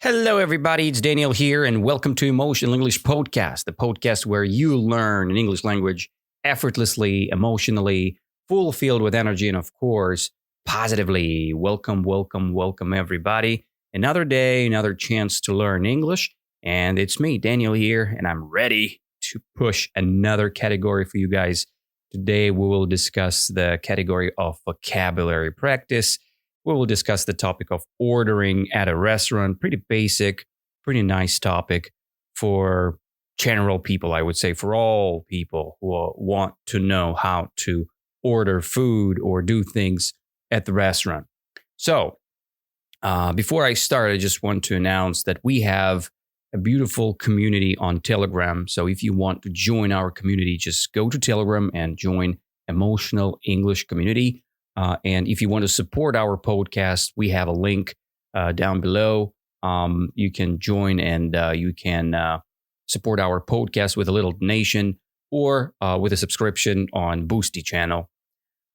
Hello, everybody. It's Daniel here, and welcome to Emotional English Podcast, the podcast where you learn an English language effortlessly, emotionally, fulfilled with energy, and of course, positively. Welcome, everybody. Another day, another chance to learn English. And it's me, Daniel here, and I'm ready to push another category for you guys. Today, we will discuss the category of vocabulary practice. We will discuss the topic of ordering at a restaurant. Pretty basic, pretty nice topic for general people, I would say, for all people who want to know how to order food or do things at the restaurant. So, before I start, I just want to announce that we have a beautiful community on Telegram. So if you want to join our community, just go to Telegram and join Emotional English Community. And if you want to support our podcast, we have a link down below. You can join and you can support our podcast with a little donation or with a subscription on Boosty channel.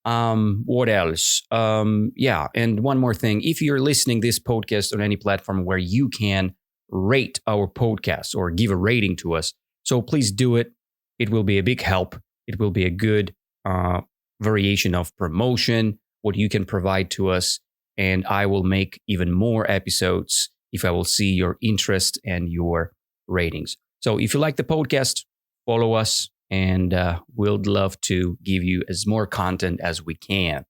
What else? And one more thing. If you're listening this podcast on any platform where you can rate our podcast or give a rating to us, so please do it. It will be a big help. It will be a good variation of promotion, what you can provide to us, and I will make even more episodes if I will see your interest and your ratings. So if you like the podcast, follow us, and we'll love to give you as more content as we can.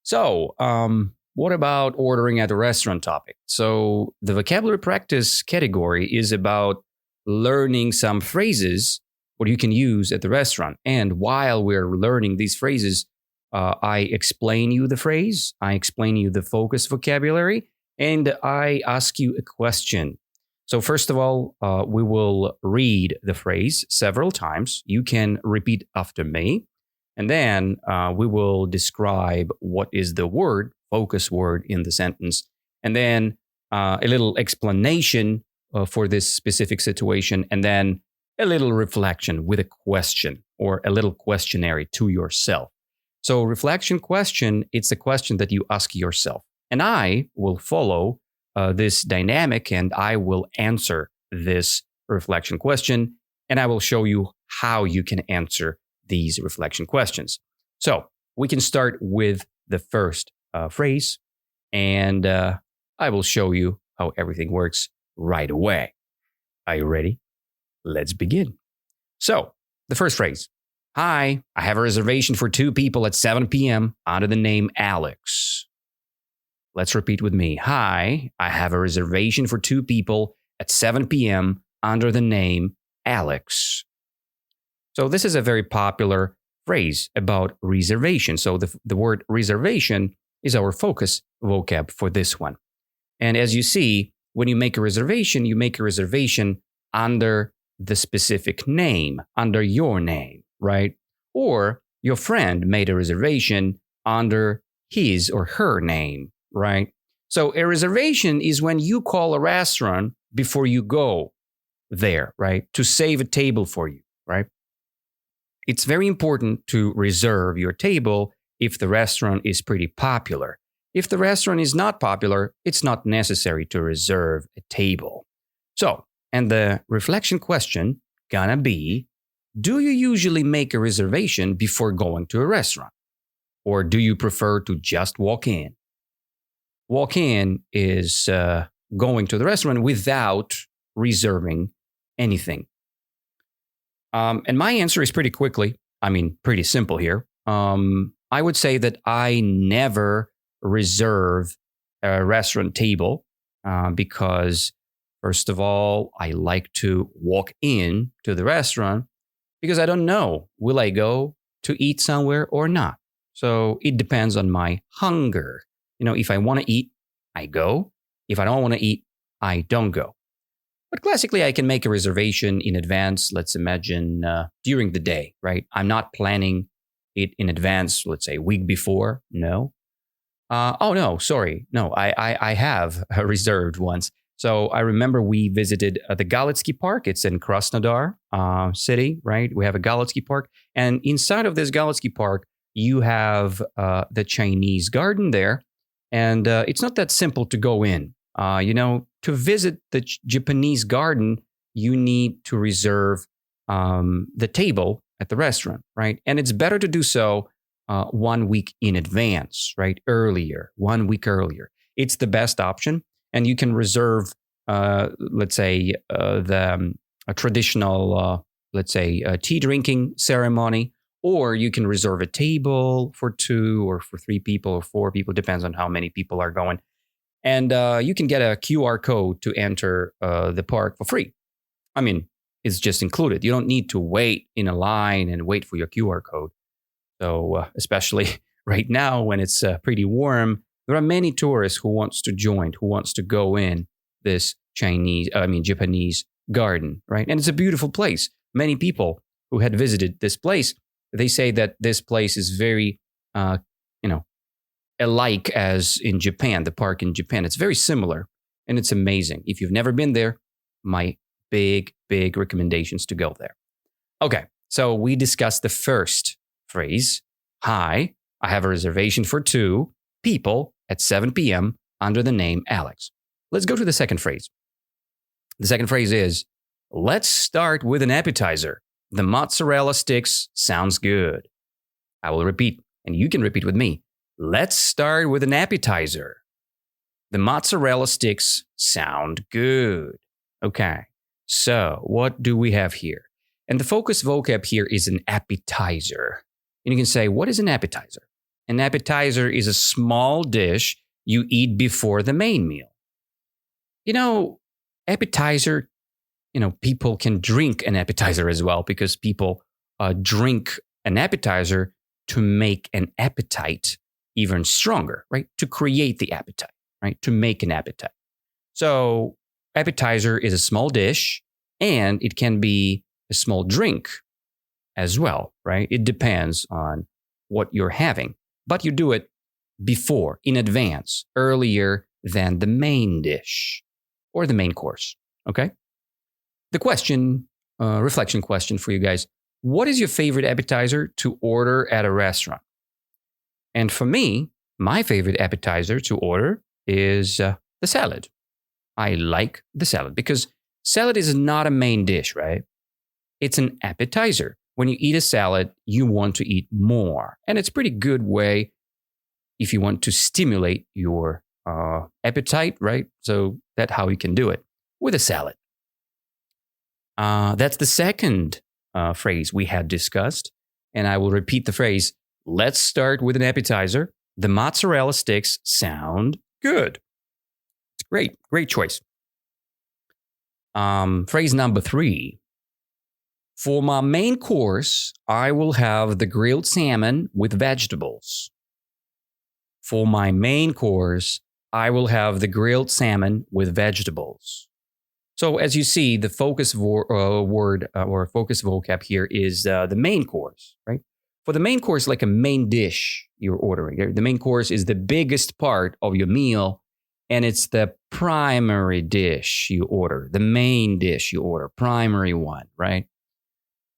So, what about ordering at a restaurant topic? So the vocabulary practice category is about learning some phrases what you can use at the restaurant. And while we're learning these phrases, I explain you the phrase, I explain you the focus vocabulary, and I ask you a question. So first of all, we will read the phrase several times. You can repeat after me. And then we will describe what is the word, focus word in the sentence. And then a little explanation for this specific situation. And then a little reflection with a question or a little questionnaire to yourself. So reflection question, it's a question that you ask yourself. And I will follow this dynamic and I will answer this reflection question. And I will show you how you can answer these reflection questions. So we can start with the first phrase. And I will show you how everything works right away. Are you ready? Let's begin. So the first phrase. Hi, I have a reservation for 2 people at 7 p.m. under the name Alex. Let's repeat with me. Hi, I have a reservation for 2 people at 7 p.m. under the name Alex. So this is a very popular phrase about reservation. So the word reservation is our focus vocab for this one. And as you see, when you make a reservation under the specific name, under your name. Right? Or your friend made a reservation under his or her name, right? So a reservation is when you call a restaurant before you go there, right? To save a table for you, right? It's very important to reserve your table if the restaurant is pretty popular. If the restaurant is not popular, it's not necessary to reserve a table. So, and the reflection question gonna be, do you usually make a reservation before going to a restaurant? Or do you prefer to just walk in? Walk in is going to the restaurant without reserving anything. And my answer is pretty simple here. I would say that I never reserve a restaurant table because, first of all, I like to walk in to the restaurant because I don't know, will I go to eat somewhere or not? So it depends on my hunger. If I want to eat, I go. If I don't want to eat, I don't go. But classically, I can make a reservation in advance. Let's imagine during the day, right? I'm not planning it in advance, let's say a week before. No. No, I have reserved once. So I remember we visited the Galitsky Park. It's in Krasnodar city, right? We have a Galitsky Park. And inside of this Galitsky Park, you have the Chinese garden there. And it's not that simple to go in. to visit the Japanese garden, you need to reserve the table at the restaurant, right? And it's better to do so 1 week in advance, right? Earlier, 1 week earlier. It's the best option. And you can reserve, let's say, a traditional, tea drinking ceremony, or you can reserve a table for 2 or for 3 people or 4 people, depends on how many people are going. And you can get a QR code to enter the park for free. I mean, it's just included. You don't need to wait in a line and wait for your QR code. So especially right now when it's pretty warm, there are many tourists who wants to join, who wants to go in this Japanese garden, right? And it's a beautiful place. Many people who had visited this place, they say that this place is very, alike as in Japan, the park in Japan. It's very similar and it's amazing. If you've never been there, my big recommendations to go there. Okay, so we discussed the first phrase. Hi, I have a reservation for 2 people at 7 p.m. under the name Alex. Let's go to the second phrase. The second phrase is, let's start with an appetizer. The mozzarella sticks sounds good. I will repeat, and you can repeat with me. Let's start with an appetizer. The mozzarella sticks sound good. Okay, so what do we have here? And the focus vocab here is an appetizer. And you can say, what is an appetizer? An appetizer is a small dish you eat before the main meal. Appetizer, people can drink an appetizer as well, because people drink an appetizer to make an appetite even stronger, right? To create the appetite, right? To make an appetite. So appetizer is a small dish, and it can be a small drink as well, right? It depends on what you're having, but you do it before, in advance, earlier than the main dish or the main course, okay? The question, reflection question for you guys, what is your favorite appetizer to order at a restaurant? And for me, my favorite appetizer to order is the salad. I like the salad because salad is not a main dish, right? It's an appetizer. When you eat a salad, you want to eat more. And it's a pretty good way if you want to stimulate your appetite, right? So that's how you can do it with a salad. That's the second phrase we had discussed. And I will repeat the phrase, let's start with an appetizer. The mozzarella sticks sound good. It's great. Great choice. Phrase number 3. For my main course, I will have the grilled salmon with vegetables. For my main course, I will have the grilled salmon with vegetables. So as you see, the focus word or focus vocab here is the main course, right? For the main course, like a main dish you're ordering. The main course is the biggest part of your meal, and it's the primary dish you order, the main dish you order, primary one, right?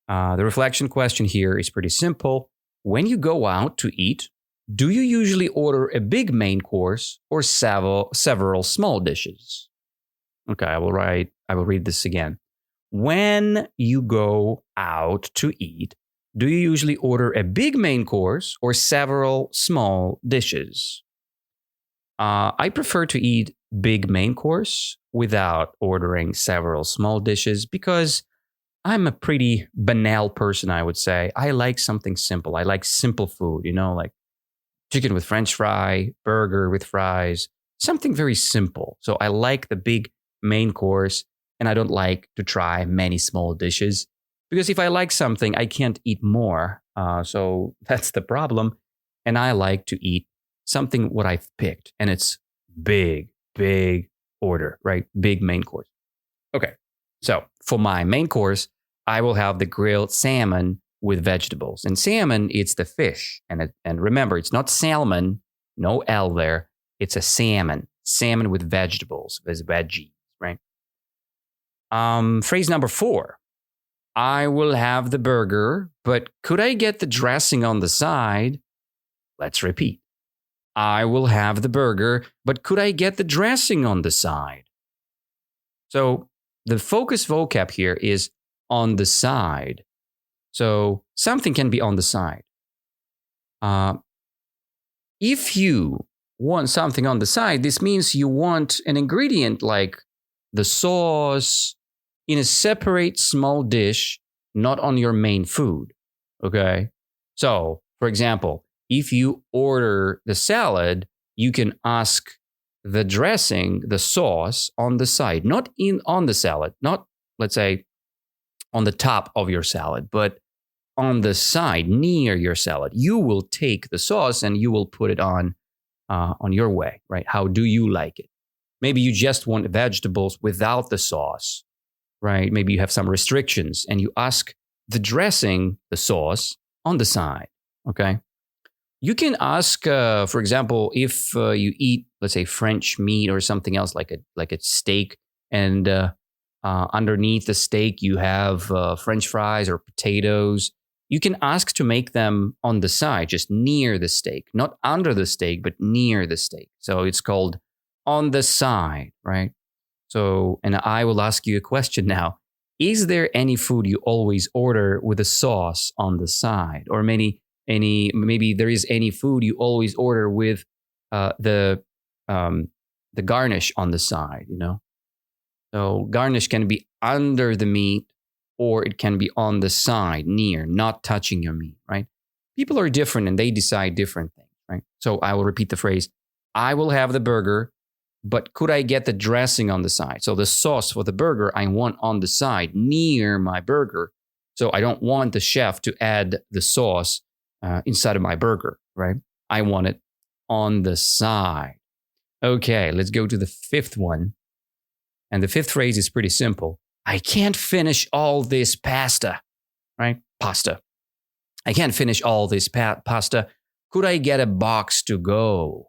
The reflection question here is pretty simple. When you go out to eat, do you usually order a big main course or several small dishes? Okay, I will read this again. When you go out to eat, do you usually order a big main course or several small dishes? I prefer to eat big main course without ordering several small dishes because I'm a pretty banal person, I would say. I like something simple. I like simple food, like chicken with French fry, burger with fries, something very simple. So I like the big main course, and I don't like to try many small dishes because if I like something, I can't eat more. So that's the problem. And I like to eat something what I've picked, and it's big order, right? Big main course. Okay, so for my main course, I will have the grilled salmon with vegetables. And salmon, it's the fish. And remember, it's not salmon, no L there. It's a salmon with vegetables, with veggies, right? Phrase number 4. I will have the burger, but could I get the dressing on the side? Let's repeat. I will have the burger, but could I get the dressing on the side? So the focus vocab here is on the side. So something can be on the side. If you want something on the side, this means you want an ingredient like the sauce in a separate small dish, not on your main food. Okay. So, for example, if you order the salad, you can ask the dressing, the sauce on the side, not on the salad, not, let's say, on the top of your salad, but on the side near your salad. You will take the sauce and you will put it on your way, right? How do you like it? Maybe you just want vegetables without the sauce, right? Maybe you have some restrictions and you ask the dressing, the sauce, on the side, okay? You can ask, for example, if you eat, let's say, French meat or something else like a steak, and underneath the steak you have French fries or potatoes. You can ask to make them on the side, just near the steak, not under the steak, but near the steak. So it's called on the side, right? So, and I will ask you a question now. Is there any food you always order with a sauce on the side? Or maybe there is any food you always order with the garnish on the side, you know? So garnish can be under the meat, or it can be on the side, near, not touching your meat, right? People are different and they decide different things, right? So I will repeat the phrase, I will have the burger, but could I get the dressing on the side? So the sauce for the burger, I want on the side, near my burger. So I don't want the chef to add the sauce inside of my burger, right? I want it on the side. Okay, let's go to the fifth one. And the fifth phrase is pretty simple. I can't finish all this pasta, right? Pasta. I can't finish all this pasta. Could I get a box to go?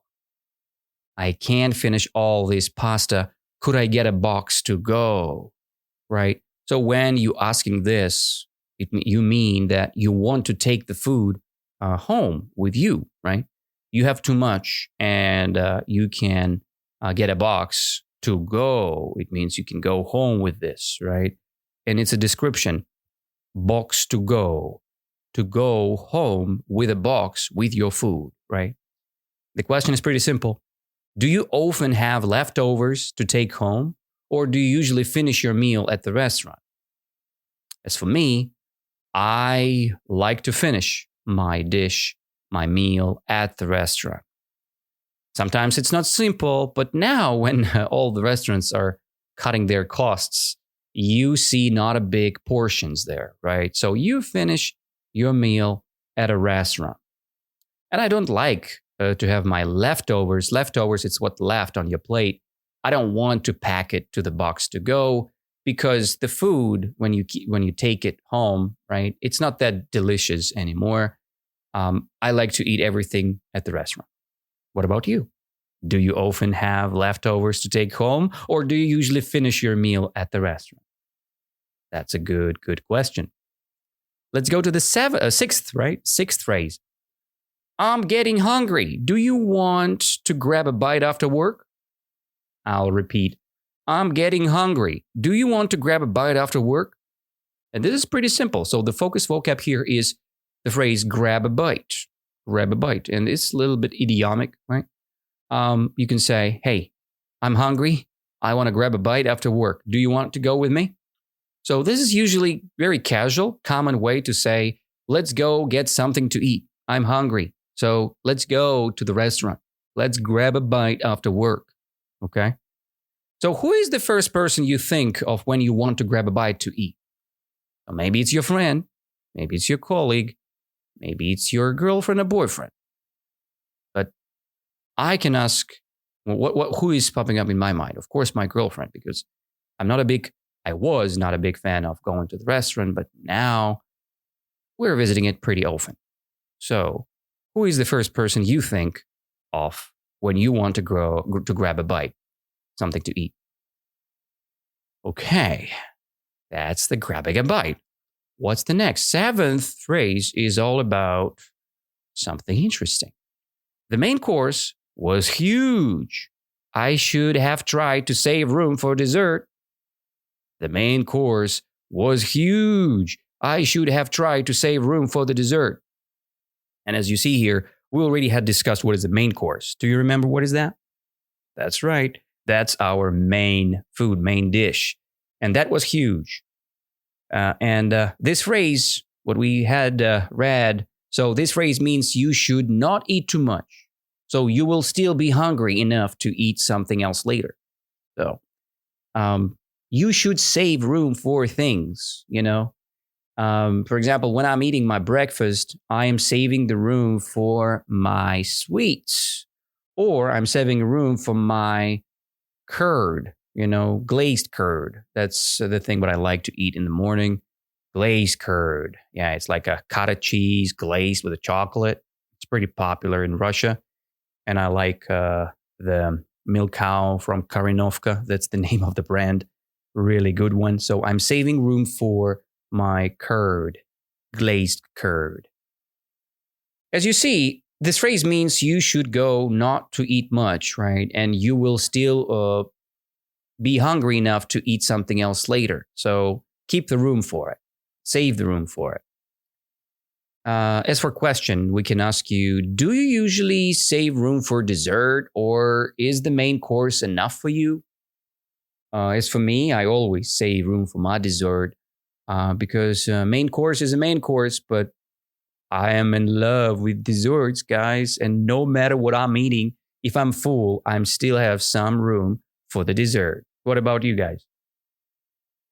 I can't finish all this pasta. Could I get a box to go? Right? So when you're asking this, you mean that you want to take the food home with you, right? You have too much and you can get a box to go. It means you can go home with this, right? And it's a description. Box to go home with a box with your food, right? The question is pretty simple. Do you often have leftovers to take home, or do you usually finish your meal at the restaurant? As for me, I like to finish my dish, my meal at the restaurant. Sometimes it's not simple, but now when all the restaurants are cutting their costs, you see not a big portions there, right? So you finish your meal at a restaurant. And I don't like to have my leftovers. Leftovers, it's what left on your plate. I don't want to pack it to the box to go because the food, when you take it home, right, it's not that delicious anymore. I like to eat everything at the restaurant. What about you? Do you often have leftovers to take home, or do you usually finish your meal at the restaurant? That's a good question. Let's go to the sixth phrase. I'm getting hungry. Do you want to grab a bite after work? I'll repeat. I'm getting hungry. Do you want to grab a bite after work? And this is pretty simple. So the focus vocab here is the phrase grab a bite. Grab a bite. And it's a little bit idiomatic, right? You can say, hey, I'm hungry. I want to grab a bite after work. Do you want to go with me? So this is usually very casual, common way to say, let's go get something to eat. I'm hungry. So let's go to the restaurant. Let's grab a bite after work. Okay? So who is the first person you think of when you want to grab a bite to eat? Well, maybe it's your friend. Maybe it's your colleague. Maybe it's your girlfriend or boyfriend. But I can ask, who is popping up in my mind? Of course, my girlfriend, because I was not a big fan of going to the restaurant, but now we're visiting it pretty often. So who is the first person you think of when you want to grab a bite, something to eat? Okay, that's the grabbing a bite. What's the next? Seventh phrase is all about something interesting. The main course was huge. I should have tried to save room for dessert. The main course was huge. I should have tried to save room for the dessert. And as you see here, we already had discussed what is the main course. Do you remember what is that? That's right. That's our main food, main dish. And that was huge. And this phrase, what we had read, so this phrase means you should not eat too much. So you will still be hungry enough to eat something else later. So you should save room for things, you know. For example, when I'm eating my breakfast, I am saving the room for my sweets. Or I'm saving room for my curd, you know, glazed curd. That's the thing what I like to eat in the morning. Glazed curd. Yeah, it's like a cottage cheese glazed with a chocolate. It's pretty popular in Russia. And I like the milk cow from Karinovka. That's the name of the brand. Really good one. So I'm saving room for my curd, glazed curd. As you see, this phrase means you should go not to eat much, right? And you will still be hungry enough to eat something else later. So keep the room for it. Save the room for it. As for question, we can ask you, do you usually save room for dessert, or is the main course enough for you? As for me, I always save room for my dessert because main course is a main course, but I am in love with desserts, guys. And no matter what I'm eating, if I'm full, I still have some room for the dessert. What about you guys?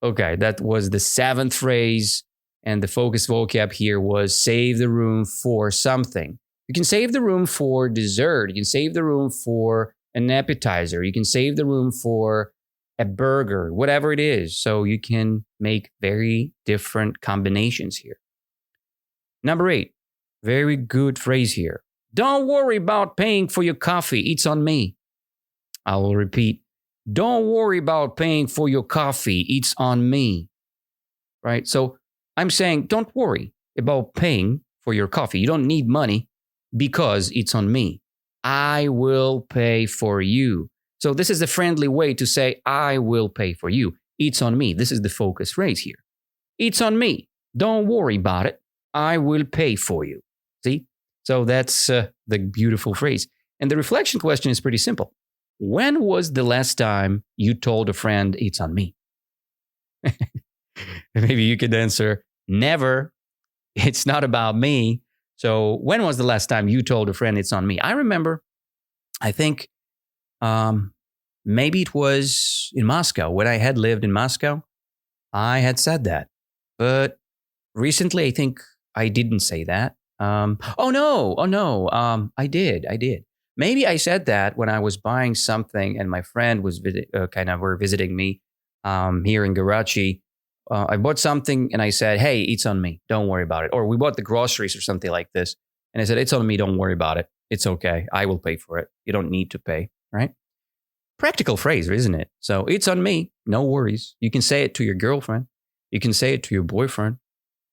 Okay, that was the 7th phrase. And the focus vocab here was save the room for something. You can save the room for dessert. You can save the room for an appetizer. You can save the room for a burger, whatever it is. So you can make very different combinations here. Number 8, very good phrase here. Don't worry about paying for your coffee. It's on me. I will repeat. Don't worry about paying for your coffee. It's on me. Right? So I'm saying don't worry about paying for your coffee. You don't need money because it's on me. I will pay for you. So this is a friendly way to say I will pay for you. It's on me. This is the focus phrase here. It's on me. Don't worry about it. I will pay for you. See? So that's the beautiful phrase. And the reflection question is pretty simple. When was the last time you told a friend it's on me? Maybe you could answer, never. It's not about me. So when was the last time you told a friend it's on me? I remember, I think maybe it was in Moscow. When I had lived in Moscow, I had said that. But recently, I think I didn't say that. I did. Maybe I said that when I was buying something and my friend was were visiting me here in Garachi. I bought something and I said, hey, it's on me. Don't worry about it. Or we bought the groceries or something like this. And I said, it's on me. Don't worry about it. It's okay. I will pay for it. You don't need to pay, right? Practical phrase, isn't it? So it's on me. No worries. You can say it to your girlfriend. You can say it to your boyfriend.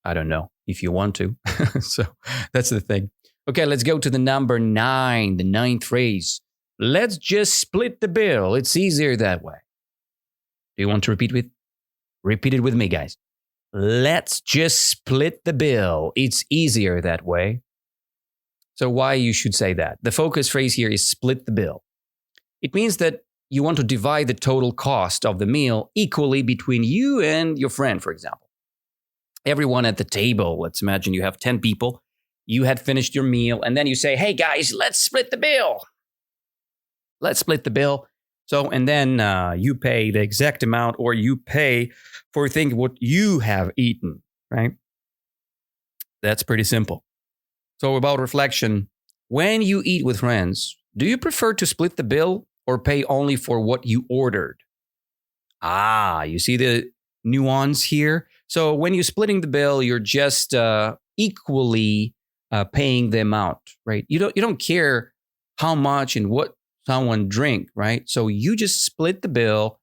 I don't know if you want to. So that's the thing. Okay, let's go to the number 9, the 9th phrase. Let's just split the bill. It's easier that way. Do you want to repeat it with me, guys? Let's just split the bill. It's easier that way. So why you should say that? The focus phrase here is split the bill. It means that you want to divide the total cost of the meal equally between you and your friend, for example. Everyone at the table, let's imagine you have 10 people. You had finished your meal, and then you say, hey, guys, let's split the bill. Let's split the bill. So, and then you pay the exact amount, or you pay for what you have eaten, right? That's pretty simple. So about reflection, when you eat with friends, do you prefer to split the bill or pay only for what you ordered? You see the nuance here? So when you're splitting the bill, you're just equally paying the amount, right? You don't care how much and what someone drink, right? So you just split the bill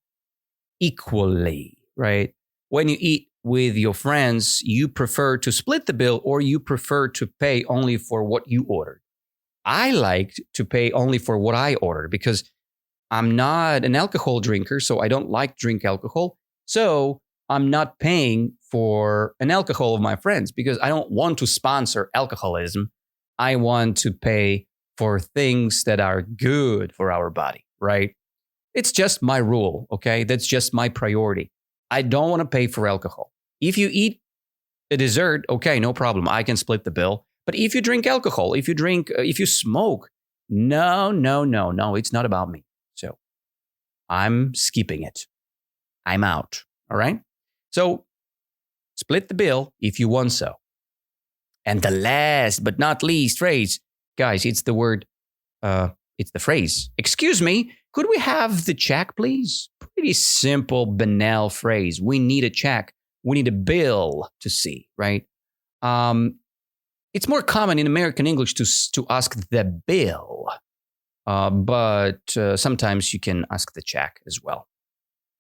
equally, right? When you eat with your friends, you prefer to split the bill or you prefer to pay only for what you ordered. I like to pay only for what I ordered because I'm not an alcohol drinker, so I don't like drink alcohol. So I'm not paying for an alcohol of my friends because I don't want to sponsor alcoholism. I want to pay for things that are good for our body, right? It's just my rule, okay? That's just my priority. I don't want to pay for alcohol. If you eat a dessert, okay, no problem. I can split the bill. But if you drink alcohol, if you smoke, no, it's not about me. So I'm skipping it. I'm out, all right? So split the bill if you want so. And the last but not least phrase, guys, it's the phrase. Excuse me, could we have the check, please? Pretty simple, banal phrase. We need a check. We need a bill to see, right? It's more common in American English to ask the bill, but sometimes you can ask the check as well.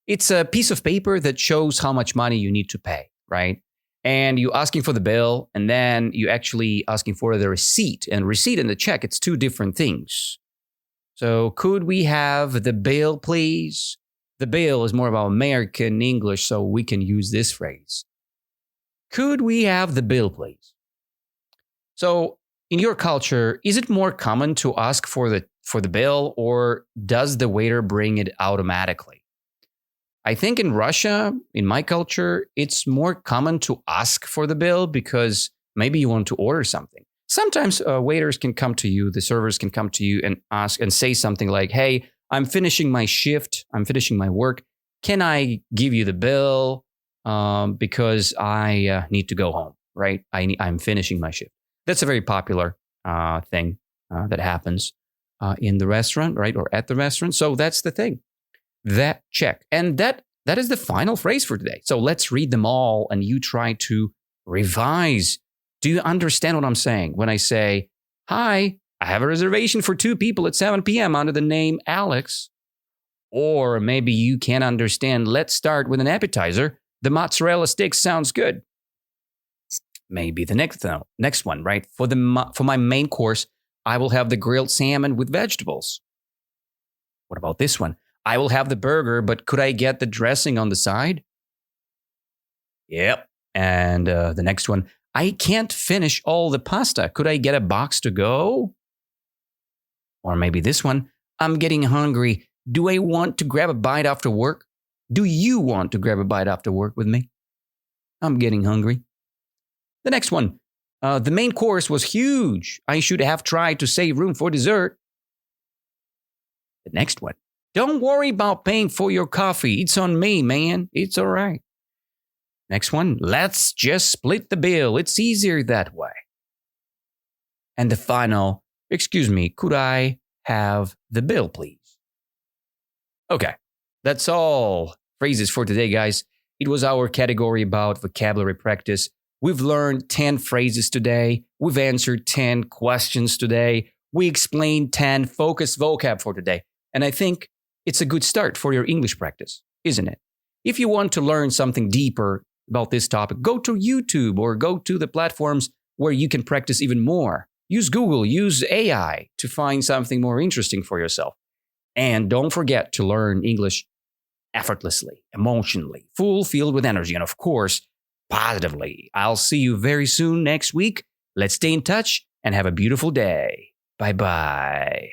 It's a piece of paper that shows how much money you need to pay, right? And you asking for the bill, and then you actually asking for the receipt. And receipt and the check, it's two different things. So could we have the bill, please? The bill is more about American English, so we can use this phrase. Could we have the bill, please? So in your culture, is it more common to ask for the bill, or does the waiter bring it automatically? I think in Russia, in my culture, it's more common to ask for the bill because maybe you want to order something. Sometimes waiters can come to you, the servers can come to you and ask and say something like, hey, I'm finishing my shift, I'm finishing my work. Can I give you the bill because I need to go home, right? I'm finishing my shift. That's a very popular thing that happens in the restaurant, right? Or at the restaurant. So that's the thing. That check. And that is the final phrase for today. So let's read them all and you try to revise. Do you understand what I'm saying when I say, hi, I have a reservation for 2 people at 7 p.m. under the name Alex? Or maybe you can't understand, let's start with an appetizer. The mozzarella stick sounds good. Maybe the next one, right? For my main course, I will have the grilled salmon with vegetables. What about this one? I will have the burger, but could I get the dressing on the side? Yep. And the next one, I can't finish all the pasta. Could I get a box to go? Or maybe this one, I'm getting hungry. Do I want to grab a bite after work? Do you want to grab a bite after work with me? I'm getting hungry. The next one, the main course was huge. I should have tried to save room for dessert. The next one, don't worry about paying for your coffee. It's on me, man. It's all right. Next one, let's just split the bill. It's easier that way. And the final, excuse me, could I have the bill, please? Okay, that's all phrases for today, guys. It was our category about vocabulary practice. We've learned 10 phrases today. We've answered 10 questions today. We explained 10 focused vocab for today. And I think it's a good start for your English practice, isn't it? If you want to learn something deeper about this topic, go to YouTube or go to the platforms where you can practice even more. Use Google, use AI to find something more interesting for yourself. And don't forget to learn English effortlessly, emotionally, filled with energy, and of course, positively. I'll see you very soon next week. Let's stay in touch and have a beautiful day. Bye-bye.